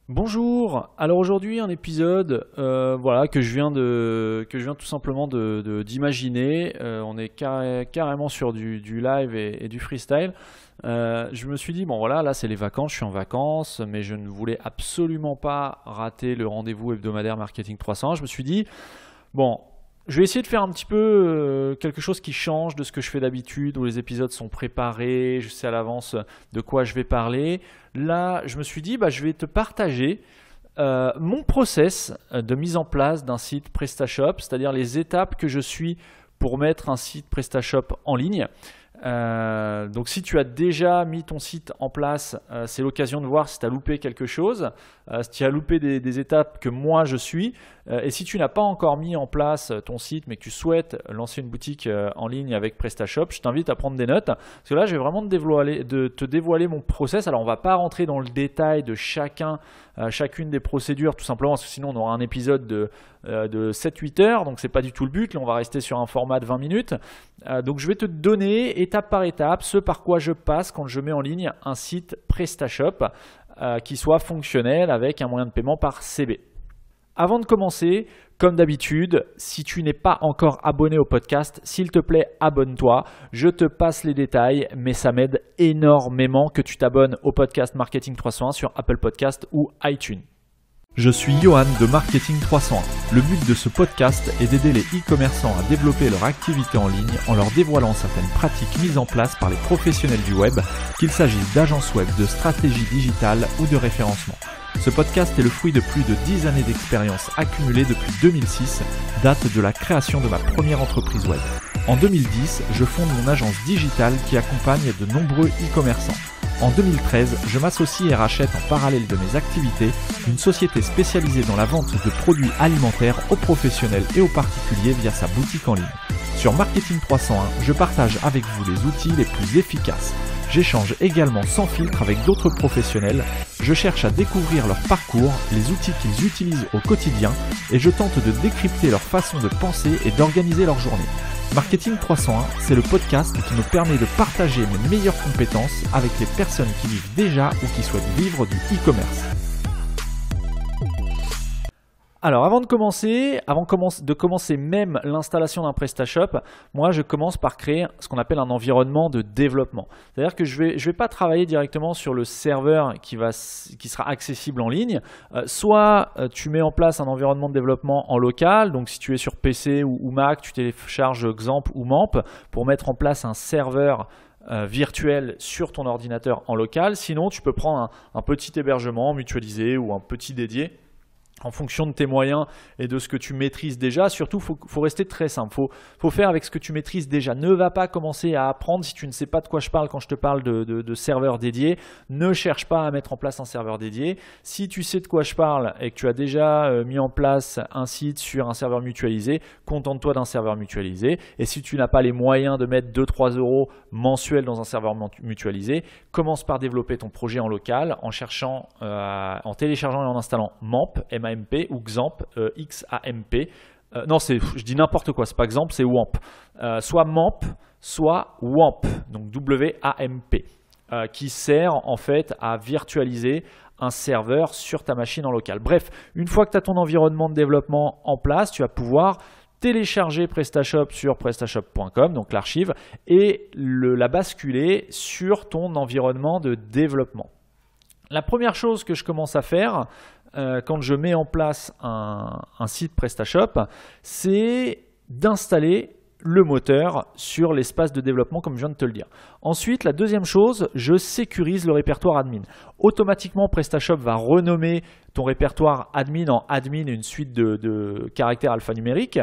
Bonjour. Alors aujourd'hui un épisode voilà que je viens tout simplement d'imaginer. On est carrément sur du live et du freestyle. Je me suis dit bon voilà, là c'est les vacances, je suis en vacances, mais je ne voulais absolument pas rater le rendez-vous hebdomadaire Marketing 300. Je me suis dit bon, je vais essayer de faire un petit peu quelque chose qui change de ce que je fais d'habitude, où les épisodes sont préparés, je sais à l'avance de quoi je vais parler. Là, je me suis dit, je vais te partager mon process de mise en place d'un site PrestaShop, c'est-à-dire les étapes que je suis pour mettre un site PrestaShop en ligne. Donc si tu as déjà mis ton site en place, c'est l'occasion de voir si tu as loupé quelque chose, si tu as loupé des étapes que moi je suis. Et si tu n'as pas encore mis en place ton site mais que tu souhaites lancer une boutique en ligne avec PrestaShop, je t'invite à prendre des notes parce que là je vais vraiment te dévoiler mon process. Alors on ne va pas rentrer dans le détail de chacune des procédures tout simplement parce que sinon on aura un épisode de 7-8 heures, donc c'est pas du tout le but. Là on va rester sur un format de 20 minutes. Donc je vais te donner étape par étape ce par quoi je passe quand je mets en ligne un site PrestaShop qui soit fonctionnel avec un moyen de paiement par CB. Avant de commencer, comme d'habitude, si tu n'es pas encore abonné au podcast, s'il te plaît, abonne-toi. Je te passe les détails, mais ça m'aide énormément que tu t'abonnes au podcast Marketing 301 sur Apple Podcast ou iTunes. Je suis Johan de Marketing 301. Le but de ce podcast est d'aider les e-commerçants à développer leur activité en ligne en leur dévoilant certaines pratiques mises en place par les professionnels du web, qu'il s'agisse d'agences web, de stratégie digitale ou de référencement. Ce podcast est le fruit de plus de 10 années d'expérience accumulée depuis 2006, date de la création de ma première entreprise web. En 2010, je fonde mon agence digitale qui accompagne de nombreux e-commerçants. En 2013, je m'associe et rachète en parallèle de mes activités une société spécialisée dans la vente de produits alimentaires aux professionnels et aux particuliers via sa boutique en ligne. Sur Marketing 301, je partage avec vous les outils les plus efficaces. J'échange également sans filtre avec d'autres professionnels, je cherche à découvrir leur parcours, les outils qu'ils utilisent au quotidien et je tente de décrypter leur façon de penser et d'organiser leur journée. Marketing 301, c'est le podcast qui me permet de partager mes meilleures compétences avec les personnes qui vivent déjà ou qui souhaitent vivre du e-commerce. Alors avant de commencer même l'installation d'un PrestaShop, moi je commence par créer ce qu'on appelle un environnement de développement. C'est-à-dire que je vais pas travailler directement sur le serveur qui sera accessible en ligne. Soit tu mets en place un environnement de développement en local, donc si tu es sur PC ou Mac, tu télécharges Xampp ou Mamp pour mettre en place un serveur virtuel sur ton ordinateur en local. Sinon tu peux prendre un petit hébergement mutualisé ou un petit dédié en fonction de tes moyens et de ce que tu maîtrises déjà. Surtout, faut rester très simple. Faut faire avec ce que tu maîtrises déjà. Ne va pas commencer à apprendre si tu ne sais pas de quoi je parle quand je te parle de serveur dédié. Ne cherche pas à mettre en place un serveur dédié. Si tu sais de quoi je parle et que tu as déjà mis en place un site sur un serveur mutualisé, contente-toi d'un serveur mutualisé. Et si tu n'as pas les moyens de mettre 2-3 euros mensuels dans un serveur mutualisé, commence par développer ton projet en local en téléchargeant et en installant Mamp, M-A-M-P ou Xampp, X-A-M-P. Non, je dis n'importe quoi, c'est pas Xampp, c'est WAMP. Soit Mamp, soit WAMP, donc W-A-M-P, qui sert en fait à virtualiser un serveur sur ta machine en local. Bref, une fois que tu as ton environnement de développement en place, tu vas pouvoir télécharger PrestaShop sur prestashop.com, donc l'archive, et la basculer sur ton environnement de développement. La première chose que je commence à faire quand je mets en place un site PrestaShop, c'est d'installer le moteur sur l'espace de développement comme je viens de te le dire. Ensuite, la deuxième chose, je sécurise le répertoire admin. Automatiquement, PrestaShop va renommer ton répertoire admin en admin et une suite de caractères alphanumériques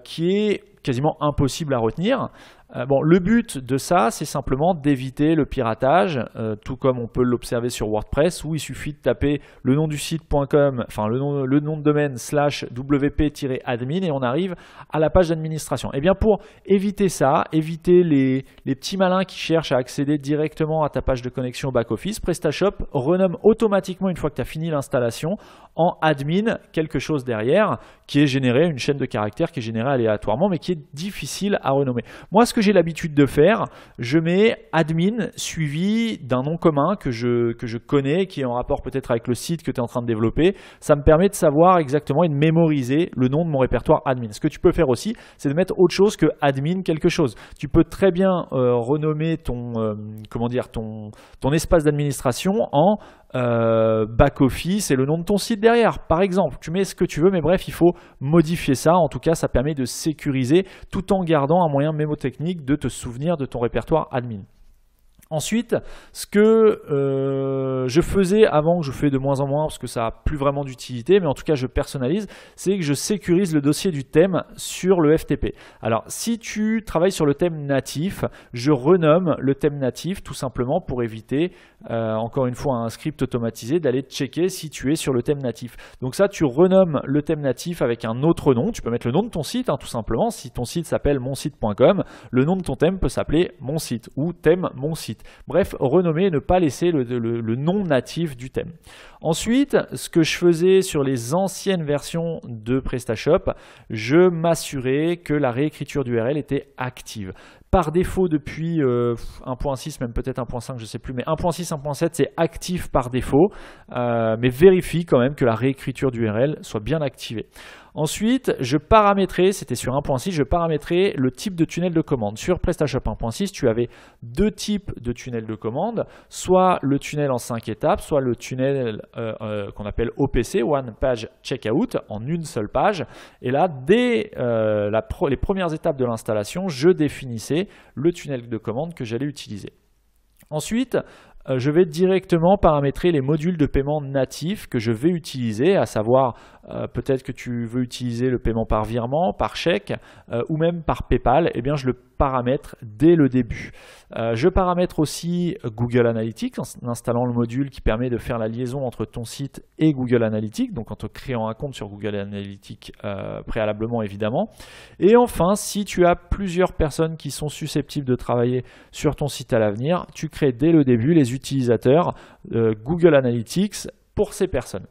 qui est quasiment impossible à retenir. Le but de ça, c'est simplement d'éviter le piratage, tout comme on peut l'observer sur WordPress, où il suffit de taper le nom du site.com, enfin le nom de domaine /wp-admin et on arrive à la page d'administration. Et bien pour éviter ça, éviter les petits malins qui cherchent à accéder directement à ta page de connexion au back-office, PrestaShop renomme automatiquement, une fois que tu as fini l'installation, en admin quelque chose derrière qui est généré, une chaîne de caractères qui est générée aléatoirement mais qui est difficile à renommer. Moi, ce que j'ai l'habitude de faire, je mets admin suivi d'un nom commun que je connais, qui est en rapport peut-être avec le site que tu es en train de développer. Ça me permet de savoir exactement et de mémoriser le nom de mon répertoire admin. Ce que tu peux faire aussi, c'est de mettre autre chose que admin quelque chose. Tu peux très bien renommer ton espace d'administration en back-office et le nom de ton site derrière. Par exemple, tu mets ce que tu veux, mais bref, il faut modifier ça. En tout cas, ça permet de sécuriser tout en gardant un moyen mémotechnique de te souvenir de ton répertoire admin. Ensuite, ce que je faisais avant, que je fais de moins en moins parce que ça n'a plus vraiment d'utilité, mais en tout cas je personnalise, c'est que je sécurise le dossier du thème sur le FTP. Alors si tu travailles sur le thème natif, je renomme le thème natif tout simplement pour éviter, encore une fois un script automatisé, d'aller checker si tu es sur le thème natif. Donc ça, tu renommes le thème natif avec un autre nom, tu peux mettre le nom de ton site tout simplement. Si ton site s'appelle monsite.com, le nom de ton thème peut s'appeler mon site ou thème mon site. Bref, renommer et ne pas laisser le nom natif du thème. Ensuite, ce que je faisais sur les anciennes versions de PrestaShop, je m'assurais que la réécriture d'URL était active. Par défaut, depuis 1.6, même peut-être 1.5, je ne sais plus, mais 1.6, 1.7, c'est actif par défaut, mais vérifie quand même que la réécriture d'URL soit bien activée. Ensuite, je paramétrais, c'était sur 1.6, je paramétrais le type de tunnel de commande. Sur PrestaShop 1.6, tu avais deux types de tunnels de commande, soit le tunnel en 5 étapes, soit le tunnel qu'on appelle OPC, One Page Checkout, en une seule page. Et là, dès les premières étapes de l'installation, je définissais le tunnel de commande que j'allais utiliser. Ensuite, je vais directement paramétrer les modules de paiement natifs que je vais utiliser, à savoir peut-être que tu veux utiliser le paiement par virement, par chèque ou même par PayPal. Eh bien, je le paramètre dès le début. Je paramètre aussi Google Analytics en installant le module qui permet de faire la liaison entre ton site et Google Analytics, donc en te créant un compte sur Google Analytics préalablement évidemment. Et enfin, si tu as plusieurs personnes qui sont susceptibles de travailler sur ton site à l'avenir, tu crées dès le début les utilisateurs Google Analytics pour ces personnes.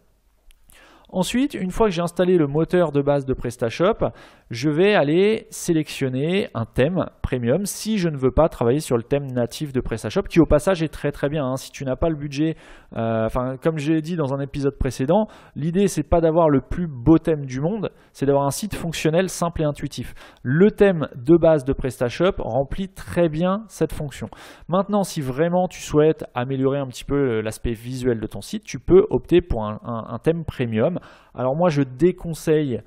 Ensuite, une fois que j'ai installé le moteur de base de PrestaShop, je vais aller sélectionner un thème premium si je ne veux pas travailler sur le thème natif de PrestaShop, qui au passage est très très bien. Si tu n'as pas le budget, comme j'ai dit dans un épisode précédent, l'idée c'est pas d'avoir le plus beau thème du monde, c'est d'avoir un site fonctionnel, simple et intuitif. Le thème de base de PrestaShop remplit très bien cette fonction. Maintenant, si vraiment tu souhaites améliorer un petit peu l'aspect visuel de ton site, tu peux opter pour un thème premium. Alors moi je déconseille,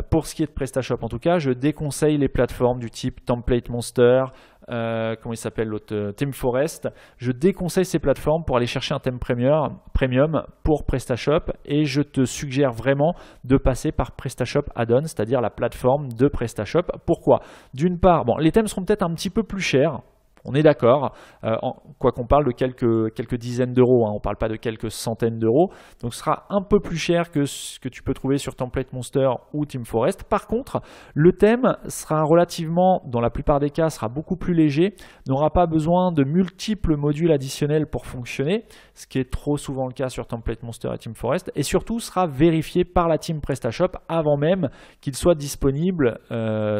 pour ce qui est de PrestaShop en tout cas, je déconseille les plateformes du type Template Monster, comment il s'appelle l'autre, ThemeForest. Je déconseille ces plateformes pour aller chercher un thème premium pour PrestaShop et je te suggère vraiment de passer par PrestaShop Add-on, c'est-à-dire la plateforme de PrestaShop. Pourquoi? D'une part, bon, les thèmes seront peut-être un petit peu plus chers. On est d'accord, quoi qu'on parle de quelques dizaines d'euros, on ne parle pas de quelques centaines d'euros, donc ce sera un peu plus cher que ce que tu peux trouver sur Template Monster ou ThemeForest. Par contre, le thème sera relativement, dans la plupart des cas, sera beaucoup plus léger, n'aura pas besoin de multiples modules additionnels pour fonctionner, ce qui est trop souvent le cas sur Template Monster et ThemeForest, et surtout sera vérifié par la team PrestaShop avant même qu'il soit disponible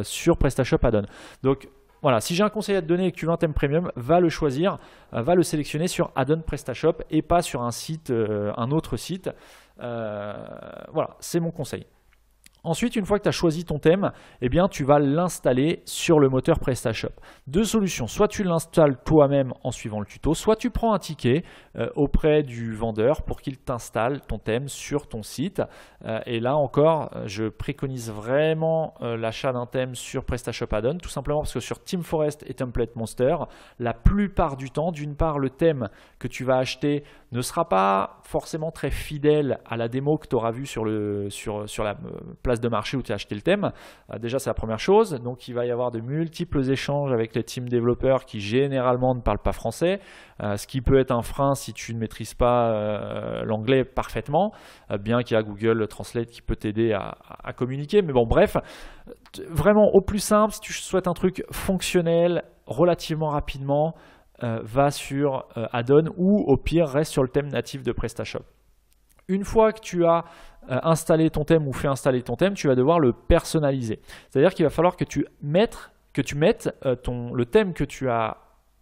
sur PrestaShop Add-on. Donc, voilà, si j'ai un conseil à te donner et que tu veux un thème premium, va le choisir, va le sélectionner sur Add-on PrestaShop et pas sur un site, un autre site. Voilà, c'est mon conseil. Ensuite, une fois que tu as choisi ton thème, eh bien, tu vas l'installer sur le moteur PrestaShop. Deux solutions, soit tu l'installes toi-même en suivant le tuto, soit tu prends un ticket auprès du vendeur pour qu'il t'installe ton thème sur ton site. Et là encore, je préconise vraiment l'achat d'un thème sur PrestaShop Add-on, tout simplement parce que sur ThemeForest et Template Monster, la plupart du temps, d'une part, le thème que tu vas acheter ne sera pas forcément très fidèle à la démo que tu auras vue sur la place de marché où tu as acheté le thème. Déjà, c'est la première chose. Donc, il va y avoir de multiples échanges avec les team développeurs qui généralement ne parlent pas français, ce qui peut être un frein si tu ne maîtrises pas l'anglais parfaitement, bien qu'il y a Google Translate qui peut t'aider à communiquer. Mais bon, bref, vraiment au plus simple, si tu souhaites un truc fonctionnel relativement rapidement, va sur Add-on ou au pire reste sur le thème natif de PrestaShop. Une fois que tu as installé ton thème ou fait installer ton thème, tu vas devoir le personnaliser. C'est-à-dire qu'il va falloir que tu mettes que tu mettes le thème que tu as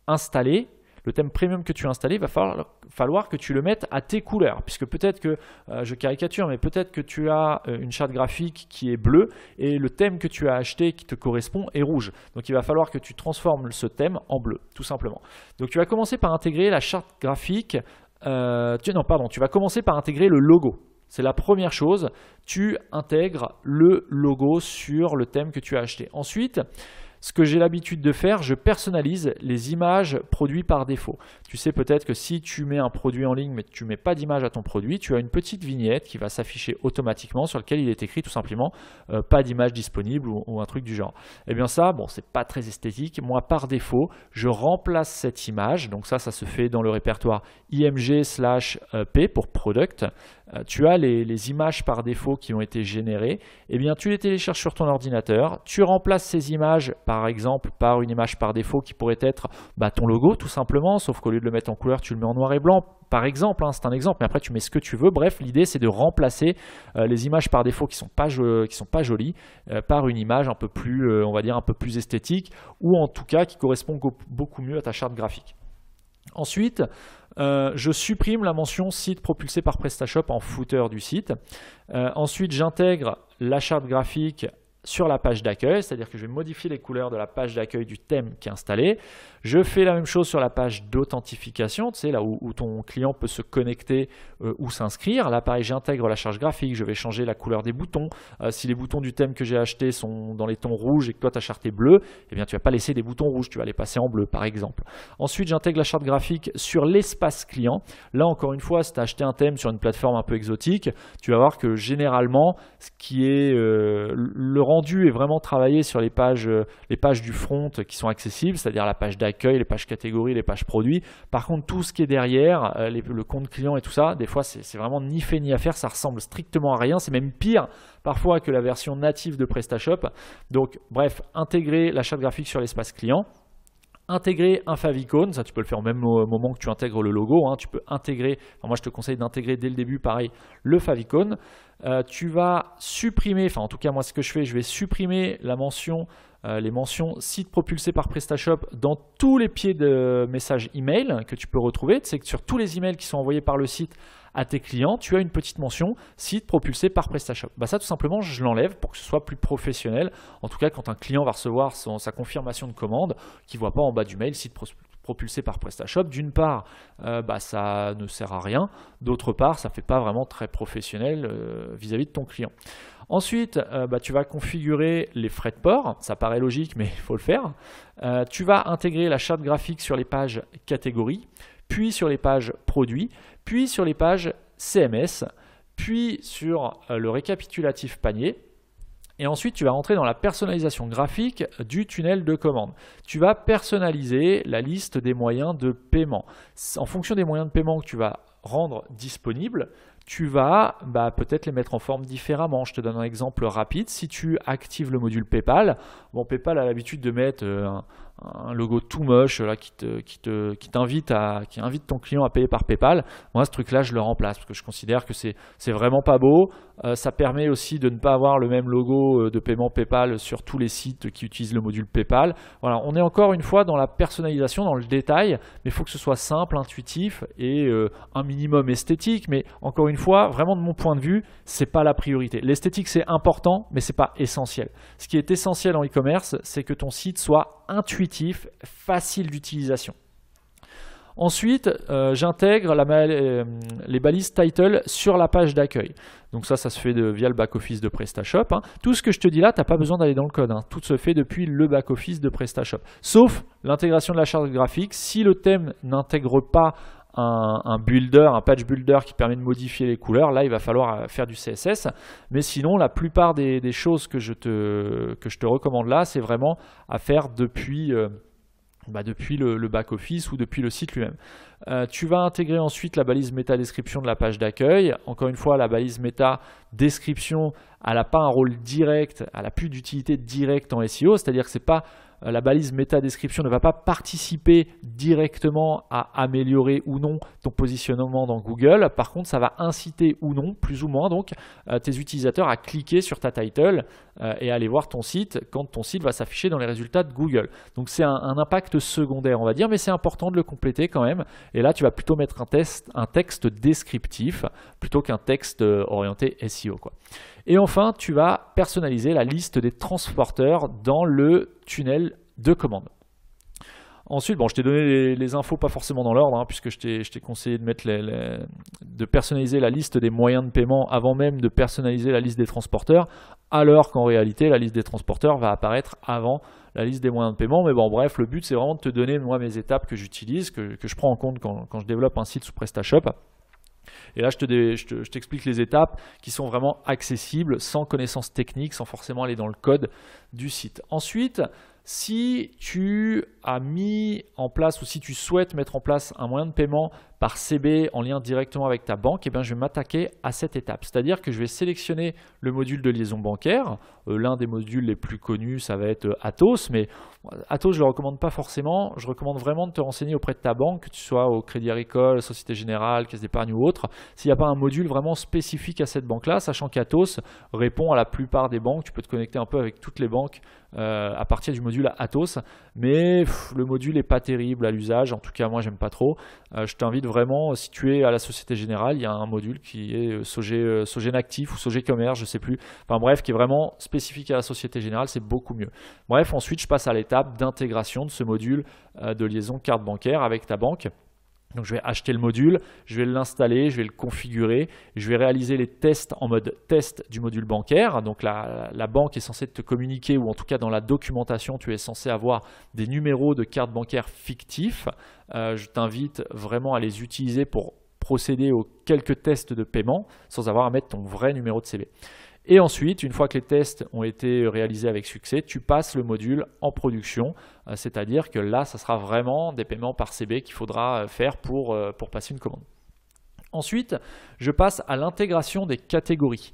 installé, le thème premium que tu as installé, il va falloir que tu le mettes à tes couleurs, puisque peut-être que, je caricature, mais peut-être que tu as une charte graphique qui est bleue et le thème que tu as acheté qui te correspond est rouge. Donc il va falloir que tu transformes ce thème en bleu, tout simplement. Donc tu vas commencer par intégrer la charte graphique, tu vas commencer par intégrer le logo. C'est la première chose, tu intègres le logo sur le thème que tu as acheté. Ensuite, ce que j'ai l'habitude de faire, je personnalise les images produites par défaut. Tu sais peut-être que si tu mets un produit en ligne mais que tu ne mets pas d'image à ton produit, tu as une petite vignette qui va s'afficher automatiquement sur laquelle il est écrit tout simplement pas d'image disponible ou un truc du genre. Eh bien ça, bon, c'est pas très esthétique. Moi, par défaut, je remplace cette image. Donc ça se fait dans le répertoire img/p pour product. Tu as les images par défaut qui ont été générées. Eh bien, tu les télécharges sur ton ordinateur. Tu remplaces ces images, par exemple, par une image par défaut qui pourrait être ton logo, tout simplement. Sauf qu'au lieu de le mettre en couleur, tu le mets en noir et blanc. Par exemple, c'est un exemple, mais après tu mets ce que tu veux. Bref, l'idée c'est de remplacer les images par défaut qui sont pas jolies par une image un peu plus, on va dire un peu plus esthétique, ou en tout cas qui correspond beaucoup mieux à ta charte graphique. Ensuite, je supprime la mention site propulsé par PrestaShop en footer du site. Ensuite, j'intègre la charte graphique sur la page d'accueil, c'est-à-dire que je vais modifier les couleurs de la page d'accueil du thème qui est installé. Je fais la même chose sur la page d'authentification, tu sais, là où ton client peut se connecter ou s'inscrire. Là, pareil, j'intègre la charge graphique, je vais changer la couleur des boutons. Si les boutons du thème que j'ai acheté sont dans les tons rouges et que toi, ta charte est bleue, eh bien, tu ne vas pas laisser des boutons rouges, tu vas les passer en bleu, par exemple. Ensuite, j'intègre la charte graphique sur l'espace client. Là, encore une fois, si tu as acheté un thème sur une plateforme un peu exotique, tu vas voir que généralement, ce qui est le rendu est vraiment travaillé sur les pages du front qui sont accessibles, c'est-à-dire la page d'accueil, les pages catégories, les pages produits. Par contre, tout ce qui est derrière, le compte client et tout ça, des fois, c'est vraiment ni fait ni à faire, ça ressemble strictement à rien. C'est même pire parfois que la version native de PrestaShop. Donc, bref, intégrer la charte graphique sur l'espace client. Intégrer un favicon, ça tu peux le faire au même moment que tu intègres le logo, hein. Tu peux intégrer, moi je te conseille d'intégrer dès le début pareil le favicon. Tu vas supprimer, en tout cas moi ce que je vais supprimer la mention, les mentions site propulsé par PrestaShop dans tous les pieds de messages email que tu peux retrouver. Tu sais que sur tous les emails qui sont envoyés par le site à tes clients, tu as une petite mention site propulsé par PrestaShop. Ça tout simplement je l'enlève pour que ce soit plus professionnel. En tout cas quand un client va recevoir sa confirmation de commande, qu'il ne voit pas en bas du mail site propulsé par PrestaShop. D'une part, ça ne sert à rien. D'autre part, ça ne fait pas vraiment très professionnel vis-à-vis de ton client. Ensuite, tu vas configurer les frais de port. Ça paraît logique, mais il faut le faire. Tu vas intégrer la charte graphique sur les pages catégories, puis sur les pages produits, puis sur les pages CMS, puis sur le récapitulatif panier. Et ensuite, tu vas rentrer dans la personnalisation graphique du tunnel de commande. Tu vas personnaliser la liste des moyens de paiement. En fonction des moyens de paiement que tu vas rendre disponibles, tu vas peut-être les mettre en forme différemment. Je te donne un exemple rapide. Si tu actives le module PayPal, PayPal a l'habitude de mettre un logo tout moche là, qui invite ton client à payer par PayPal. Moi, ce truc-là, je le remplace parce que je considère que c'est vraiment pas beau. Ça permet aussi de ne pas avoir le même logo de paiement PayPal sur tous les sites qui utilisent le module PayPal. Voilà, on est encore une fois dans la personnalisation, dans le détail, mais il faut que ce soit simple, intuitif et un minimum esthétique. Mais encore une fois, vraiment de mon point de vue, c'est pas la priorité. L'esthétique, c'est important, mais c'est pas essentiel. Ce qui est essentiel en e-commerce, c'est que ton site soit intuitif, facile d'utilisation. Ensuite, j'intègre les balises title sur la page d'accueil. Donc ça se fait via le back-office de PrestaShop. Hein. Tout ce que je te dis là, tu n'as pas besoin d'aller dans le code. Hein. Tout se fait depuis le back-office de PrestaShop. Sauf l'intégration de la charte graphique. Si le thème n'intègre pas un builder, un patch builder qui permet de modifier les couleurs, là il va falloir faire du CSS. Mais sinon, la plupart des choses que je te recommande là, c'est vraiment à faire depuis le back-office ou depuis le site lui-même. Tu vas intégrer ensuite la balise méta-description de la page d'accueil. Encore une fois, la balise méta-description, elle n'a pas un rôle direct, elle n'a plus d'utilité directe en SEO, c'est-à-dire que ce n'est pas la balise métadescription ne va pas participer directement à améliorer ou non ton positionnement dans Google. Par contre, ça va inciter ou non, plus ou moins donc, tes utilisateurs à cliquer sur ta title et aller voir ton site quand ton site va s'afficher dans les résultats de Google. Donc c'est un impact secondaire, on va dire, mais c'est important de le compléter quand même. Et là, tu vas plutôt mettre un texte descriptif plutôt qu'un texte orienté SEO, quoi. Et enfin, tu vas personnaliser la liste des transporteurs dans le tunnel de commande. Ensuite, bon, je t'ai donné les infos pas forcément dans l'ordre, puisque je t'ai conseillé de mettre de personnaliser la liste des moyens de paiement avant même de personnaliser la liste des transporteurs, alors qu'en réalité, la liste des transporteurs va apparaître avant la liste des moyens de paiement. Mais bon, bref, le but, c'est vraiment de te donner, moi, mes étapes que j'utilise, que je prends en compte quand je développe un site sous PrestaShop. Et là, je t'explique les étapes qui sont vraiment accessibles, sans connaissance technique, sans forcément aller dans le code du site. Ensuite, si tu as mis en place ou si tu souhaites mettre en place un moyen de paiement par CB en lien directement avec ta banque, eh bien, je vais m'attaquer à cette étape. C'est-à-dire que je vais sélectionner le module de liaison bancaire. L'un des modules les plus connus, ça va être Atos, mais Atos, je ne le recommande pas forcément. Je recommande vraiment de te renseigner auprès de ta banque, que tu sois au Crédit Agricole, Société Générale, Caisse d'Épargne ou autre, s'il n'y a pas un module vraiment spécifique à cette banque-là, sachant qu'Atos répond à la plupart des banques. Tu peux te connecter un peu avec toutes les banques à partir du module Atos, mais le module n'est pas terrible à l'usage. En tout cas, moi, j'aime pas trop. Je t'invite vraiment, si tu es à la Société Générale, il y a un module qui est Sogénactif ou Sogécommerce, je sais plus. Enfin bref, qui est vraiment spécifique à la Société Générale, c'est beaucoup mieux. Bref, ensuite, je passe à l'étape d'intégration de ce module de liaison carte bancaire avec ta banque. Donc je vais acheter le module, je vais l'installer, je vais le configurer, je vais réaliser les tests en mode test du module bancaire. Donc la banque est censée te communiquer, ou en tout cas dans la documentation, tu es censé avoir des numéros de carte bancaire fictifs. Je t'invite vraiment à les utiliser pour procéder aux quelques tests de paiement sans avoir à mettre ton vrai numéro de CB. Et ensuite, une fois que les tests ont été réalisés avec succès, tu passes le module en production, c'est-à-dire que là, ça sera vraiment des paiements par CB qu'il faudra faire pour passer une commande. Ensuite, je passe à l'intégration des catégories.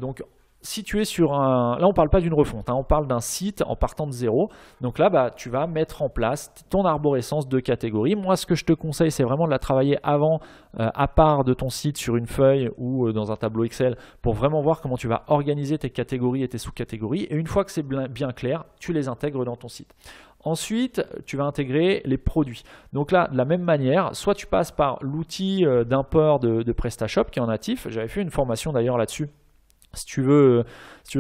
Donc, si tu es sur un... Là, on ne parle pas d'une refonte, on parle d'un site en partant de zéro. Donc là, tu vas mettre en place ton arborescence de catégories. Moi, ce que je te conseille, c'est vraiment de la travailler avant, à part de ton site, sur une feuille ou dans un tableau Excel, pour vraiment voir comment tu vas organiser tes catégories et tes sous-catégories. Et une fois que c'est bien clair, tu les intègres dans ton site. Ensuite, tu vas intégrer les produits. Donc là, de la même manière, soit tu passes par l'outil d'import de PrestaShop qui est en natif. J'avais fait une formation d'ailleurs là-dessus. Si tu veux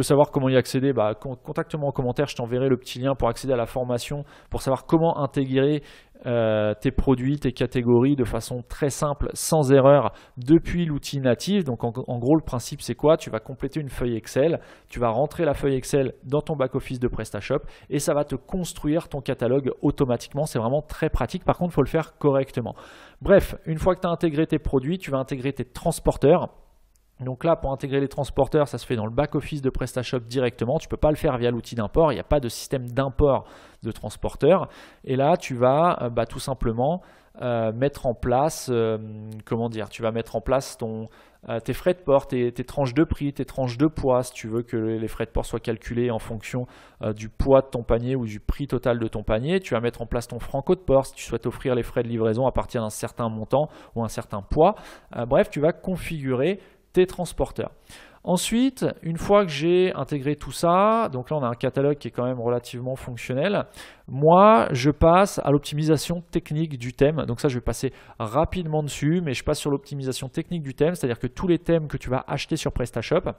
savoir comment y accéder, contacte-moi en commentaire, je t'enverrai le petit lien pour accéder à la formation, pour savoir comment intégrer tes produits, tes catégories de façon très simple, sans erreur, depuis l'outil natif. Donc en gros, le principe c'est quoi? Tu vas compléter une feuille Excel, tu vas rentrer la feuille Excel dans ton back-office de PrestaShop et ça va te construire ton catalogue automatiquement. C'est vraiment très pratique, par contre, il faut le faire correctement. Bref, une fois que tu as intégré tes produits, tu vas intégrer tes transporteurs. Donc là, pour intégrer les transporteurs, ça se fait dans le back-office de PrestaShop directement. Tu ne peux pas le faire via l'outil d'import. Il n'y a pas de système d'import de transporteurs. Et là, tu vas tout simplement mettre en place, tu vas mettre en place tes frais de port, tes tranches de prix, tes tranches de poids, si tu veux que les frais de port soient calculés en fonction du poids de ton panier ou du prix total de ton panier. Tu vas mettre en place ton franco de port si tu souhaites offrir les frais de livraison à partir d'un certain montant ou un certain poids. Bref, tu vas configurer tes transporteurs. Ensuite, une fois que j'ai intégré tout ça, donc là on a un catalogue qui est quand même relativement fonctionnel, moi je passe à l'optimisation technique du thème. Donc ça je vais passer rapidement dessus, mais je passe sur l'optimisation technique du thème, c'est-à-dire que tous les thèmes que tu vas acheter sur PrestaShop,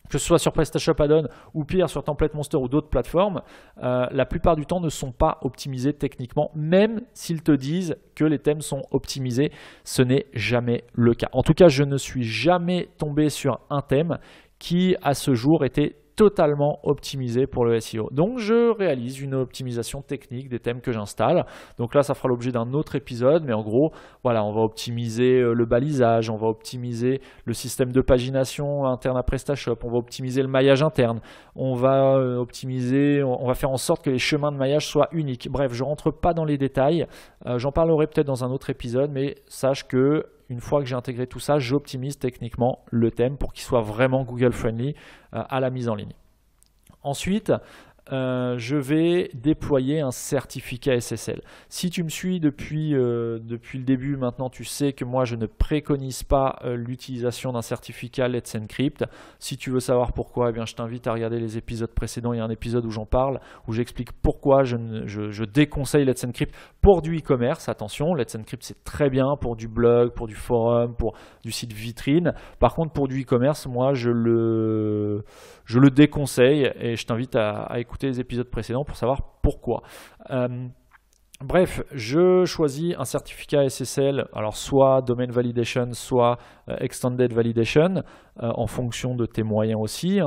que ce soit sur PrestaShop Add-on ou pire sur Template Monster ou d'autres plateformes, la plupart du temps ne sont pas optimisés techniquement, même s'ils te disent que les thèmes sont optimisés, ce n'est jamais le cas. En tout cas, je ne suis jamais tombé sur un thème qui, à ce jour, était totalement optimisé pour le SEO. Donc je réalise une optimisation technique des thèmes que j'installe. Donc là ça fera l'objet d'un autre épisode, mais en gros voilà, on va optimiser le balisage, on va optimiser le système de pagination interne à PrestaShop, on va optimiser le maillage interne, on va on va faire en sorte que les chemins de maillage soient uniques. Bref, je ne rentre pas dans les détails, j'en parlerai peut-être dans un autre épisode, mais sache que une fois que j'ai intégré tout ça, j'optimise techniquement le thème pour qu'il soit vraiment Google friendly à la mise en ligne. Ensuite, je vais déployer un certificat SSL. Si tu me suis depuis le début, maintenant tu sais que moi je ne préconise pas l'utilisation d'un certificat Let's Encrypt. Si tu veux savoir pourquoi, eh bien, je t'invite à regarder les épisodes précédents. Il y a un épisode où j'en parle, où j'explique pourquoi je déconseille Let's Encrypt pour du e-commerce. Attention, Let's Encrypt c'est très bien pour du blog, pour du forum, pour du site vitrine. Par contre, pour du e-commerce, moi je le déconseille et je t'invite à écouter les épisodes précédents pour savoir pourquoi. Bref, je choisis un certificat SSL, alors soit Domain Validation, soit Extended Validation, en fonction de tes moyens aussi,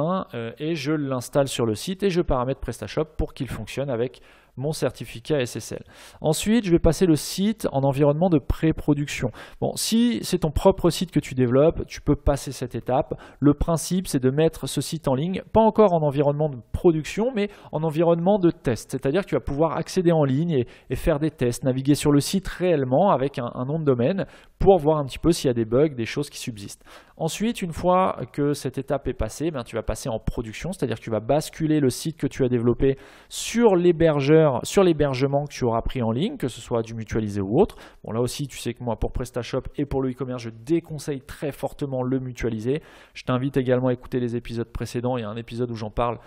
et je l'installe sur le site et je paramètre PrestaShop pour qu'il fonctionne avec mon certificat SSL. Ensuite, je vais passer le site en environnement de pré-production. Bon, si c'est ton propre site que tu développes, tu peux passer cette étape. Le principe, c'est de mettre ce site en ligne, pas encore en environnement de production, mais en environnement de test. C'est-à-dire que tu vas pouvoir accéder en ligne et faire des tests, naviguer sur le site réellement avec un nom de domaine pour voir un petit peu s'il y a des bugs, des choses qui subsistent. Ensuite, une fois que cette étape est passée, tu vas passer en production, c'est-à-dire que tu vas basculer le site que tu as développé sur l'hébergement que tu auras pris en ligne, que ce soit du mutualisé ou autre. Bon, là aussi, tu sais que moi, pour PrestaShop et pour le e-commerce, je déconseille très fortement le mutualisé. Je t'invite également à écouter les épisodes précédents. Il y a un épisode où j'en parle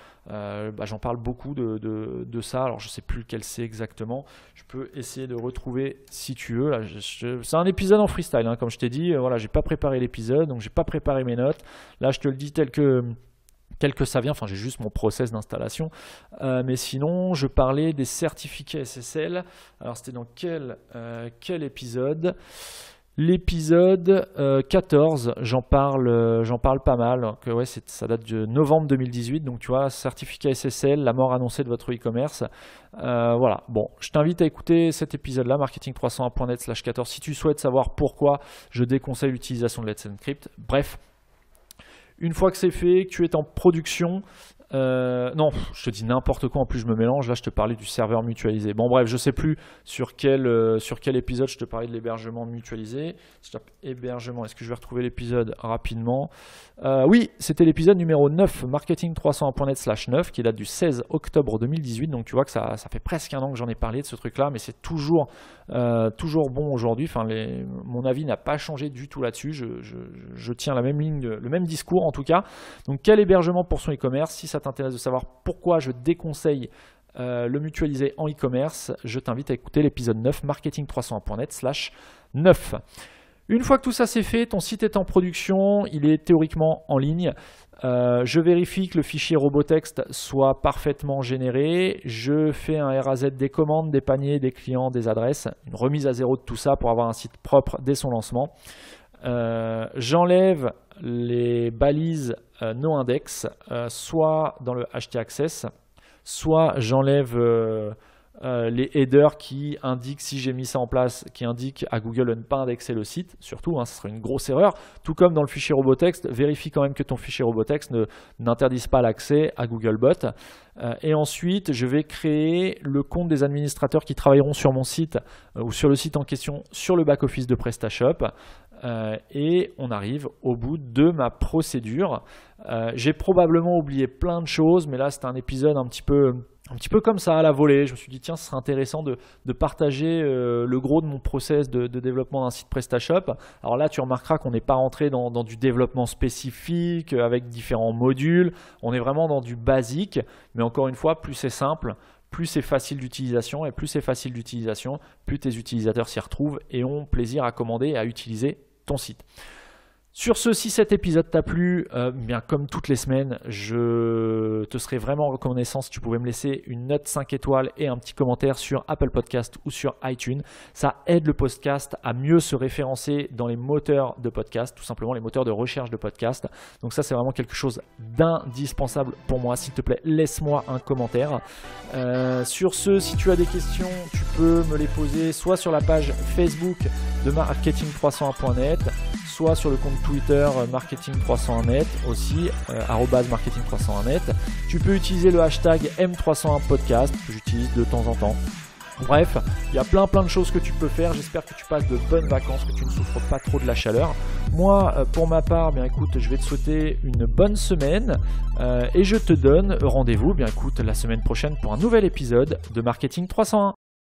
beaucoup de ça. Alors, je ne sais plus lequel c'est exactement. Je peux essayer de retrouver si tu veux. Là, c'est un épisode en freestyle, comme je t'ai dit. Voilà, j'ai pas préparé l'épisode, donc j'ai pas préparé mes notes. Là, je te le dis tel que ça vient, j'ai juste mon process d'installation, mais sinon je parlais des certificats SSL. Alors c'était dans quel épisode? L'épisode 14, j'en parle pas mal, donc, ouais, ça date de novembre 2018, donc tu vois, certificat SSL, la mort annoncée de votre e-commerce. Voilà, bon, je t'invite à écouter cet épisode-là, marketing301.net/14, si tu souhaites savoir pourquoi je déconseille l'utilisation de Let's Encrypt. Bref, une fois que c'est fait, que tu es en production, non, je te dis n'importe quoi, en plus je me mélange, là je te parlais du serveur mutualisé. Bon bref, je sais plus sur quel épisode je te parlais de l'hébergement mutualisé. Je tape hébergement, est-ce que je vais retrouver l'épisode rapidement? Oui, c'était l'épisode numéro 9, marketing301.net/9, qui date du 16 octobre 2018, donc tu vois que ça fait presque un an que j'en ai parlé de ce truc-là, mais c'est toujours bon aujourd'hui. Mon avis n'a pas changé du tout là-dessus, je tiens la même ligne, le même discours en tout cas. Donc quel hébergement pour son e-commerce? Si ça t'intéresse de savoir pourquoi je déconseille le mutualisé en e-commerce, je t'invite à écouter l'épisode 9, marketing301.net/9. Une fois que tout ça c'est fait, ton site est en production, il est théoriquement en ligne. Je vérifie que le fichier Robotext soit parfaitement généré. Je fais un RAZ des commandes, des paniers, des clients, des adresses. Une remise à zéro de tout ça pour avoir un site propre dès son lancement. J'enlève les balises noindex, soit dans le htaccess, soit j'enlève les headers qui indiquent, si j'ai mis ça en place, qui indiquent à Google de ne pas indexer le site, surtout, ce serait une grosse erreur. Tout comme dans le fichier Robotext, vérifie quand même que ton fichier Robotext n'interdise pas l'accès à Googlebot. Et ensuite, je vais créer le compte des administrateurs qui travailleront sur mon site ou sur le site en question, sur le back-office de PrestaShop. Et on arrive au bout de ma procédure. J'ai probablement oublié plein de choses, mais là, c'est un épisode un petit peu comme ça à la volée. Je me suis dit, tiens, ce serait intéressant de partager le gros de mon process de développement d'un site PrestaShop. Alors là, tu remarqueras qu'on n'est pas rentré dans du développement spécifique avec différents modules. On est vraiment dans du basique, mais encore une fois, plus c'est simple, plus c'est facile d'utilisation, et plus c'est facile d'utilisation, plus tes utilisateurs s'y retrouvent et ont plaisir à commander et à utiliser ton site. Sur ce, si cet épisode t'a plu, bien comme toutes les semaines, je te serais vraiment reconnaissant si tu pouvais me laisser une note 5 étoiles et un petit commentaire sur Apple Podcast ou sur iTunes. Ça aide le podcast à mieux se référencer dans les moteurs de podcast, tout simplement les moteurs de recherche de podcast. Donc ça, c'est vraiment quelque chose d'indispensable pour moi. S'il te plaît, laisse-moi un commentaire. Sur ce, si tu as des questions, tu peux me les poser soit sur la page Facebook de marketing301.net, soit sur le compte Twitter marketing301net aussi, @marketing301net. Tu peux utiliser le hashtag M301podcast que j'utilise de temps en temps. Bref, il y a plein de choses que tu peux faire. J'espère que tu passes de bonnes vacances, que tu ne souffres pas trop de la chaleur. Moi, pour ma part, bien écoute, je vais te souhaiter une bonne semaine et je te donne rendez-vous, bien écoute, la semaine prochaine pour un nouvel épisode de Marketing 301.